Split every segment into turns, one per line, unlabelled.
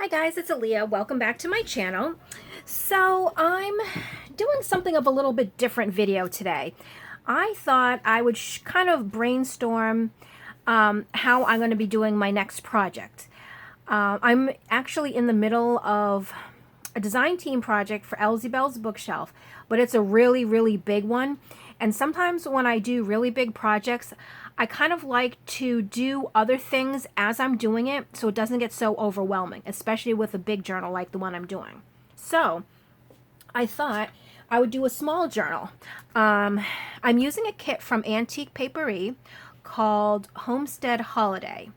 Hi guys, it's Aaliyah. Welcome back to my channel. So I'm doing something of a little bit different video today. I thought I would kind of brainstorm how I'm going to be doing my next project. I'm actually in the middle of a design team project for Ellsiebels BookShelf, but it's a really big one. And sometimes when I do really big projects, I kind of like to do other things as I'm doing it so it doesn't get so overwhelming, especially with a big journal like the one I'm doing. So I thought I would do a small journal. I'm using a kit from Antique Papery called Homestead Holiday.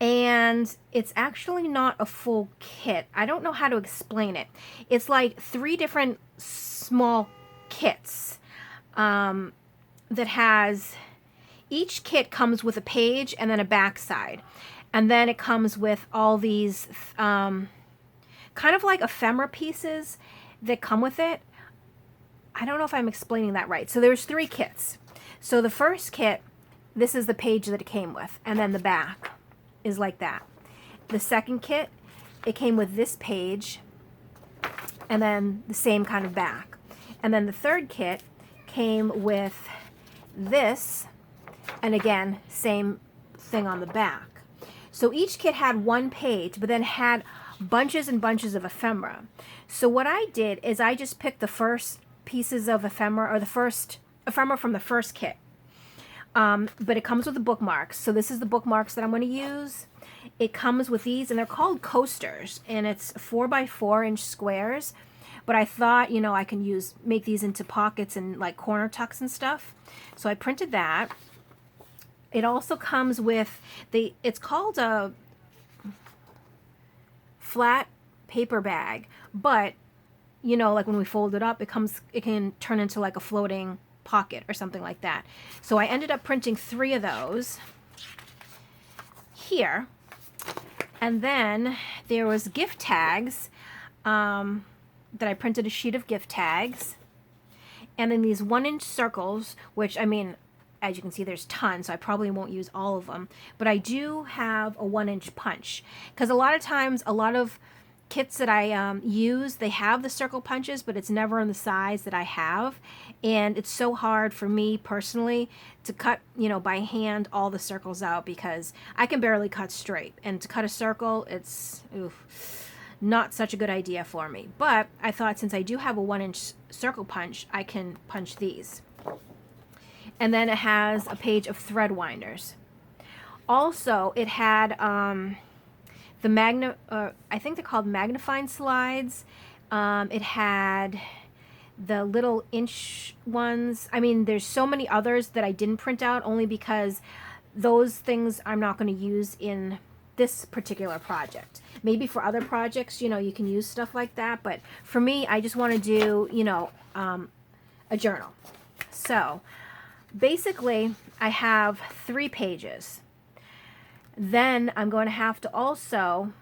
And it's actually not a full kit. I don't know how to explain it. It's like 3 different small kits that has... Each kit comes with a page and then a backside. And then it comes with all these kind of like ephemera pieces that come with it. I don't know if I'm explaining that right. So there's 3 kits. So the first kit, this is the page that it came with. And then the back is like that. The second kit, it came with this page and then the same kind of back. And then the third kit came with this, and again, same thing on the back. So each kit had 1 page, but then had bunches and bunches of ephemera. So what I did is I just picked the first pieces of ephemera, or the first ephemera from the first kit. But it comes with the bookmarks. So this is the bookmarks that I'm going to use. It comes with these, and they're called coasters, and it's 4x4-inch squares. But I thought, you know, I can make these into pockets and like corner tucks and stuff. So I printed that. It also comes with it's called a flat paper bag, but you know, like when we fold it up, it can turn into like a floating pocket or something like that. So I ended up printing 3 of those here. And then there was gift tags that I printed a sheet of gift tags. And then these 1-inch circles, which, I mean, as you can see, there's tons, so I probably won't use all of them. But I do have a 1-inch punch. Because a lot of times, a lot of kits that I use, they have the circle punches, but it's never in the size that I have. And it's so hard for me personally to cut, you know, by hand all the circles out, because I can barely cut straight. And to cut a circle, it's not such a good idea for me. But I thought, since I do have a 1-inch circle punch, I can punch these. And then it has a page of thread winders. Also, it had I think they're called magnifying slides. It had the little inch ones. I mean, there's so many others that I didn't print out, only because those things I'm not going to use in this particular project. Maybe for other projects, you know, you can use stuff like that. But for me, I just want to do, you know, a journal. So basically, I have 3 pages. Then I'm going to have to also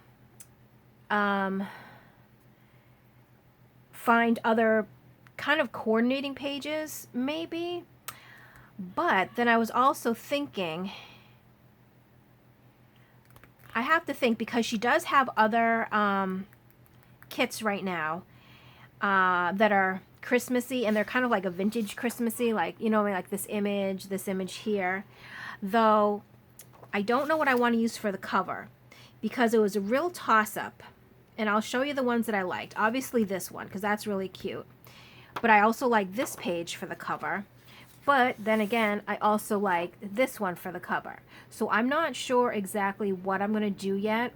find other kind of coordinating pages, maybe. But then I was also thinking, I have to think, because she does have other kits right now that are Christmassy, and they're kind of like a vintage Christmassy, like, you know, like this image here. Though I don't know what I want to use for the cover, because it was a real toss-up. And I'll show you the ones that I liked. Obviously this one, because that's really cute. But I also like this page for the cover. But then again, I also like this one for the cover. So I'm not sure exactly what I'm going to do yet,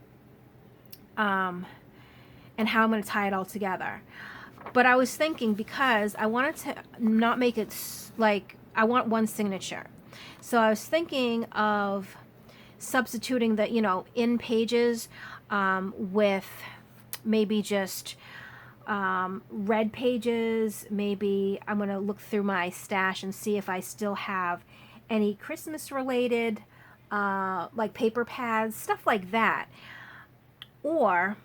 and how I'm going to tie it all together. But I was thinking, because I wanted to not make it like, I want one signature. So I was thinking of substituting the, you know, in pages with maybe just red pages. Maybe I'm going to look through my stash and see if I still have any Christmas related like paper pads, stuff like that. Or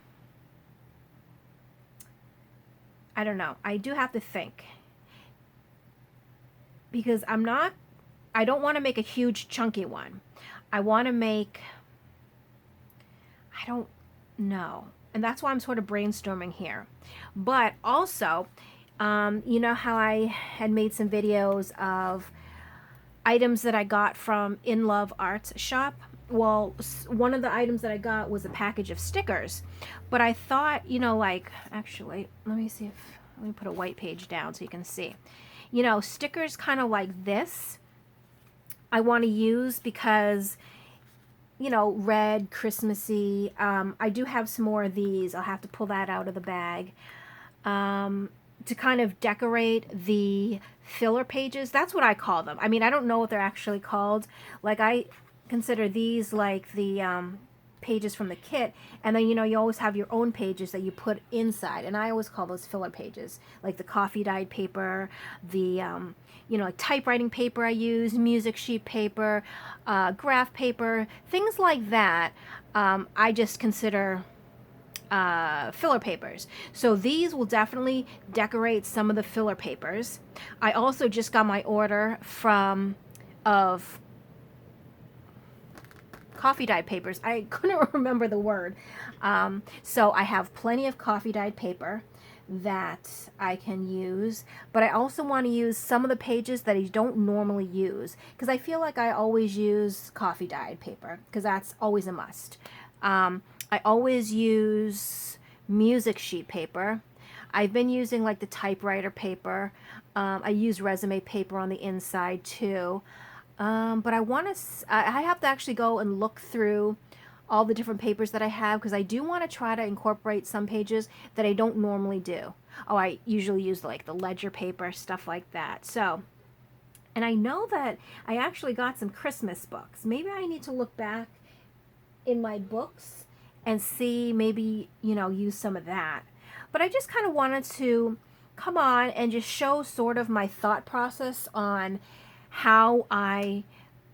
I don't know. I do have to think, because I don't want to make a huge chunky one. I want to make, I don't know. And that's why I'm sort of brainstorming here. But also, you know how I had made some videos of items that I got from In Love Arts shop? Well, one of the items that I got was a package of stickers. But I thought, you know, like, actually, let me put a white page down so you can see. You know, stickers kind of like this I want to use because, you know, red, Christmassy. I do have some more of these. I'll have to pull that out of the bag. To kind of decorate the filler pages. That's what I call them. I mean, I don't know what they're actually called. Like, I consider these like the pages from the kit, and then, you know, you always have your own pages that you put inside, and I always call those filler pages, like the coffee dyed paper, the you know, like typewriting paper I use, music sheet paper, graph paper, things like that. I just consider filler papers. So these will definitely decorate some of the filler papers. I also just got my order of coffee dyed papers. I couldn't remember the word. So I have plenty of coffee dyed paper that I can use, but I also want to use some of the pages that I don't normally use, because I feel like I always use coffee dyed paper because that's always a must. I always use music sheet paper. I've been using like the typewriter paper. I use resume paper on the inside too. But I have to actually go and look through all the different papers that I have, because I do want to try to incorporate some pages that I don't normally do. Oh, I usually use like the ledger paper, stuff like that. So, and I know that I actually got some Christmas books. Maybe I need to look back in my books and see, maybe, you know, use some of that. But I just kind of wanted to come on and just show sort of my thought process on how I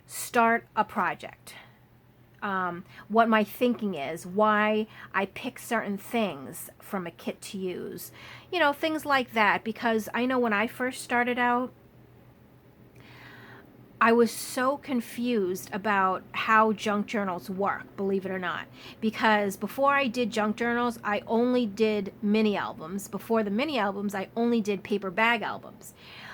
start a project. What my thinking is, why I pick certain things from a kit to use. You know, things like that, because I know when I first started out, I was so confused about how junk journals work, believe it or not. Because before I did junk journals, I only did mini albums. Before the mini albums, I only did paper bag albums.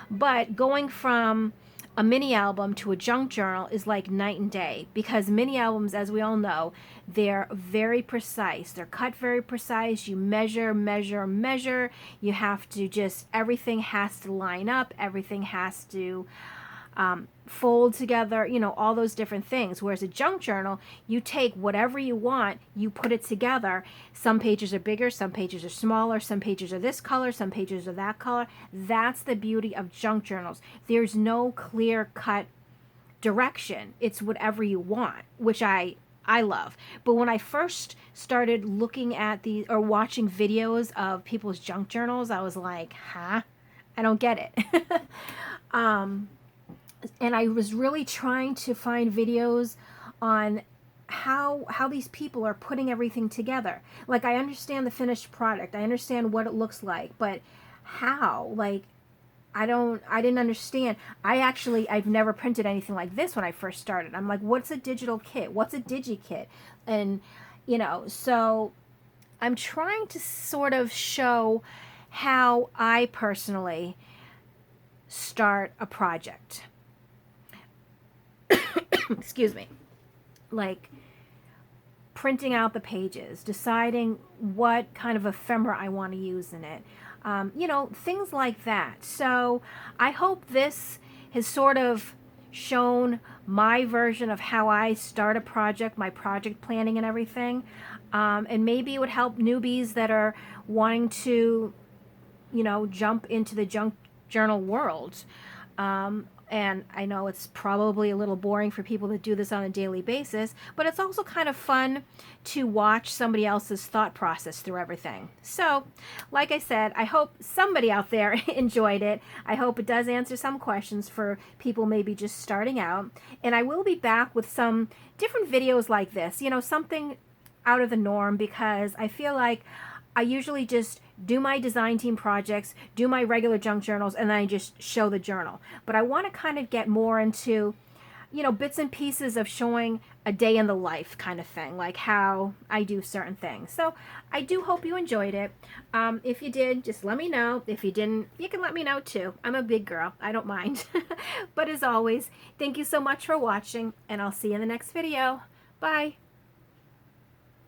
But going from a mini album to a junk journal is like night and day, because mini albums, as we all know, they're very precise. They're cut very precise. You measure, measure, measure. You have to just, everything has to line up. Everything has to fold together, you know, all those different things. Whereas a junk journal, you take whatever you want, you put it together. Some pages are bigger, some pages are smaller, some pages are this color, some pages are that color. That's the beauty of junk journals. There's no clear-cut direction. It's whatever you want, which I love. But when I first started looking at or watching videos of people's junk journals, I was like, huh? I don't get it. And I was really trying to find videos on how these people are putting everything together. Like, I understand the finished product. I understand what it looks like, but how? Like, I didn't understand. I've never printed anything like this when I first started. I'm like, what's a digital kit? What's a digi-kit? And, you know, so I'm trying to sort of show how I personally start a project. Excuse me. Like printing out the pages, deciding what kind of ephemera I want to use in it. You know, things like that. So I hope this has sort of shown my version of how I start a project, my project planning and everything. And maybe it would help newbies that are wanting to, you know, jump into the junk journal world. And I know it's probably a little boring for people that do this on a daily basis, but it's also kind of fun to watch somebody else's thought process through everything. So, like I said, I hope somebody out there enjoyed it. I hope it does answer some questions for people maybe just starting out. And I will be back with some different videos like this, you know, something out of the norm, because I feel like I usually just do my design team projects, do my regular junk journals, and then I just show the journal. But I want to kind of get more into, you know, bits and pieces of showing a day in the life kind of thing, like how I do certain things. So I do hope you enjoyed it. If you did, just let me know. If you didn't, you can let me know too. I'm a big girl. I don't mind. But as always, thank you so much for watching, and I'll see you in the next video. Bye.